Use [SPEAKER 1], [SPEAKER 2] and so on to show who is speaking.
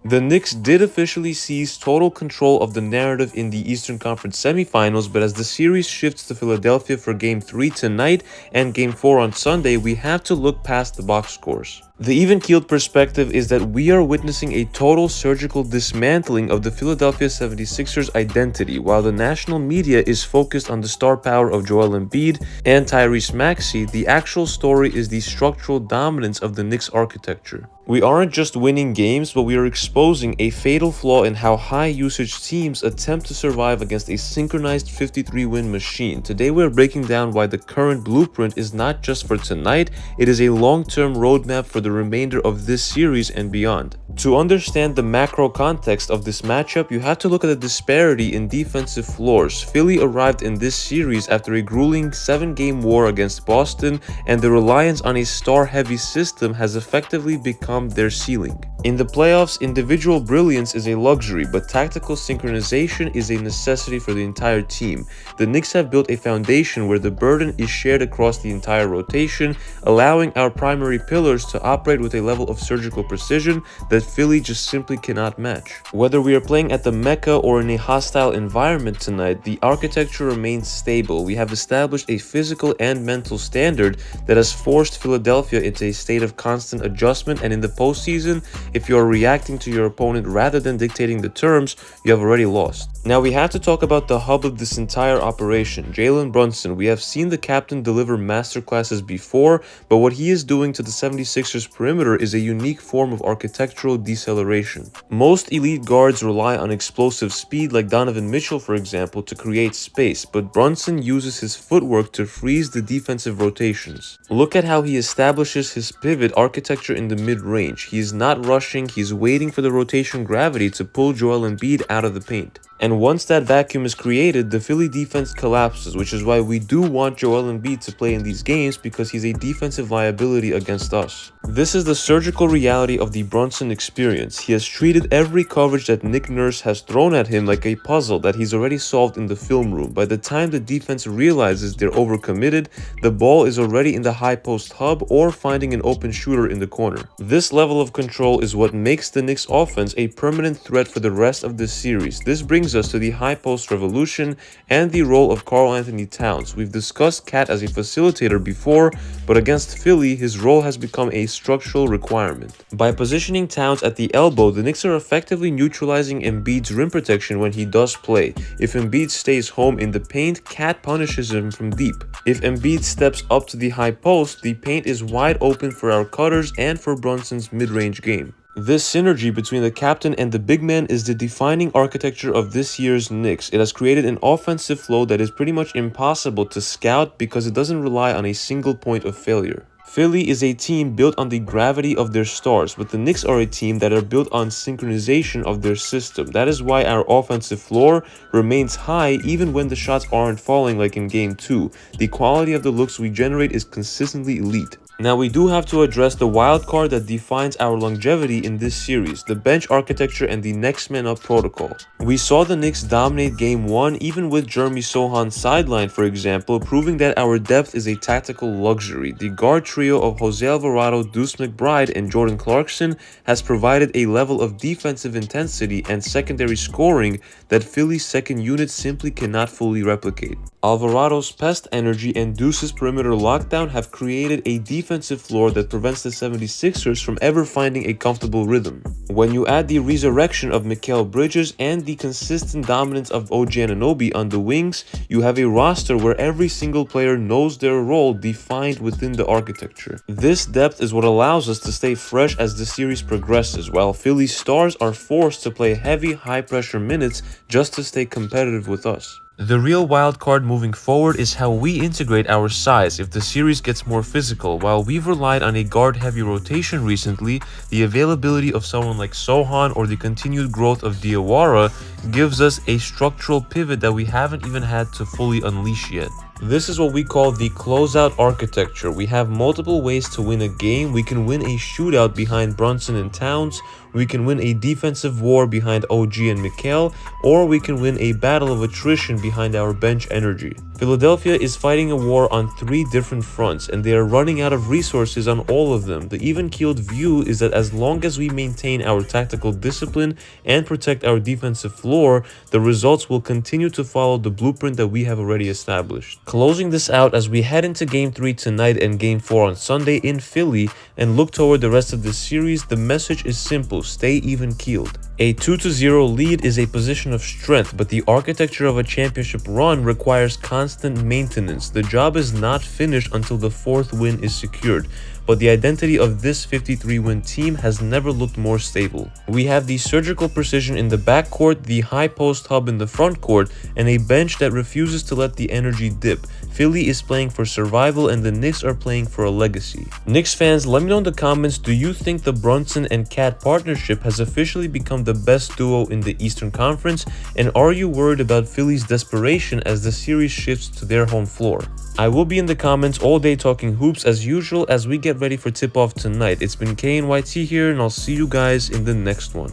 [SPEAKER 1] The Knicks did officially seize total control of the narrative in the Eastern Conference semifinals, but as the series shifts to Philadelphia for Game 3 tonight and Game 4 on Sunday, we have to look past the box scores. The even-keeled perspective is that we are witnessing a total surgical dismantling of the Philadelphia 76ers identity. While the national media is focused on the star power of Joel Embiid and Tyrese Maxey, the actual story is the structural dominance of the Knicks architecture. We aren't just winning games, but we are exposing a fatal flaw in how high-usage teams attempt to survive against a synchronized 53-win machine. Today we're breaking down why the current blueprint is not just for tonight, it is a long-term roadmap for the remainder of this series and beyond. To understand the macro context of this matchup, you have to look at the disparity in defensive floors. Philly arrived in this series after a grueling 7-game war against Boston, and the reliance on a star-heavy system has effectively become their ceiling. In the playoffs, individual brilliance is a luxury, but tactical synchronization is a necessity for the entire team. The Knicks have built a foundation where the burden is shared across the entire rotation, allowing our primary pillars to operate with a level of surgical precision that Philly just simply cannot match. Whether we are playing at the Mecca or in a hostile environment tonight, the architecture remains stable. We have established a physical and mental standard that has forced Philadelphia into a state of constant adjustment, and in the postseason, if you are reacting to your opponent rather than dictating the terms, you have already lost. Now we have to talk about the hub of this entire operation, Jalen Brunson. We have seen the captain deliver masterclasses before, but what he is doing to the 76ers perimeter is a unique form of architectural deceleration. Most elite guards rely on explosive speed like Donovan Mitchell, for example, to create space, but Brunson uses his footwork to freeze the defensive rotations. Look at how he establishes his pivot architecture in the mid-range. He is not rushing, he's waiting for the rotation gravity to pull Joel Embiid out of the paint. And once that vacuum is created, the Philly defense collapses, which is why we do want Joel Embiid to play in these games, because he's a defensive liability against us. This is the surgical reality of the Brunson experience. He has treated every coverage that Nick Nurse has thrown at him like a puzzle that he's already solved in the film room. By the time the defense realizes they're overcommitted, the ball is already in the high post hub or finding an open shooter in the corner. This level of control is what makes the Knicks offense a permanent threat for the rest of this series. This brings us to the high post revolution and the role of Karl Anthony Towns. We've discussed Cat as a facilitator before, but against Philly, his role has become a structural requirement. By positioning Towns at the elbow, the Knicks are effectively neutralizing Embiid's rim protection when he does play. If Embiid stays home in the paint, Cat punishes him from deep. If Embiid steps up to the high post, the paint is wide open for our cutters and for Brunson's mid-range game. This synergy between the captain and the big man is the defining architecture of this year's Knicks. It has created an offensive flow that is pretty much impossible to scout because it doesn't rely on a single point of failure. Philly is a team built on the gravity of their stars, but the Knicks are a team that are built on synchronization of their system. That is why our offensive floor remains high even when the shots aren't falling like in Game 2. The quality of the looks we generate is consistently elite. Now we do have to address the wild card that defines our longevity in this series, the bench architecture and the next man up protocol. We saw the Knicks dominate Game 1 even with Jeremy Sohan sidelined, for example, proving that our depth is a tactical luxury. The guard trio of Jose Alvarado, Deuce McBride, and Jordan Clarkson has provided a level of defensive intensity and secondary scoring that Philly's second unit simply cannot fully replicate. Alvarado's pest energy and Deuce's perimeter lockdown have created a defensive floor that prevents the 76ers from ever finding a comfortable rhythm. When you add the resurrection of Mikal Bridges and the consistent dominance of OG Anunoby on the wings, you have a roster where every single player knows their role defined within the architecture. This depth is what allows us to stay fresh as the series progresses, while Philly's stars are forced to play heavy, high-pressure minutes just to stay competitive with us. The real wild card moving forward is how we integrate our size if the series gets more physical. While we've relied on a guard-heavy rotation recently, the availability of someone like Sohan or the continued growth of Diawara gives us a structural pivot that we haven't even had to fully unleash yet. This is what we call the closeout architecture. We have multiple ways to win a game. We can win a shootout behind Brunson and Towns, we can win a defensive war behind OG and Mikal, or we can win a battle of attrition behind our bench energy. Philadelphia is fighting a war on 3 different fronts, and they are running out of resources on all of them. The even-keeled view is that as long as we maintain our tactical discipline and protect our defensive floor, the results will continue to follow the blueprint that we have already established. Closing this out as we head into Game 3 tonight and Game 4 on Sunday in Philly and look toward the rest of the series, the message is simple: stay even-keeled. A 2-0 lead is a position of strength, but the architecture of a championship run requires constant maintenance. The job is not finished until the 4th win is secured, but the identity of this 53-win team has never looked more stable. We have the surgical precision in the backcourt, the high post hub in the front court, and a bench that refuses to let the energy dip. Philly is playing for survival, and the Knicks are playing for a legacy. Knicks fans, let me know in the comments, do you think the Brunson and Cat partnership has officially become the best duo in the Eastern Conference, and are you worried about Philly's desperation as the series shifts to their home floor? I will be in the comments all day talking hoops as usual as we get ready for tip-off tonight. It's been KNYT here, and I'll see you guys in the next one.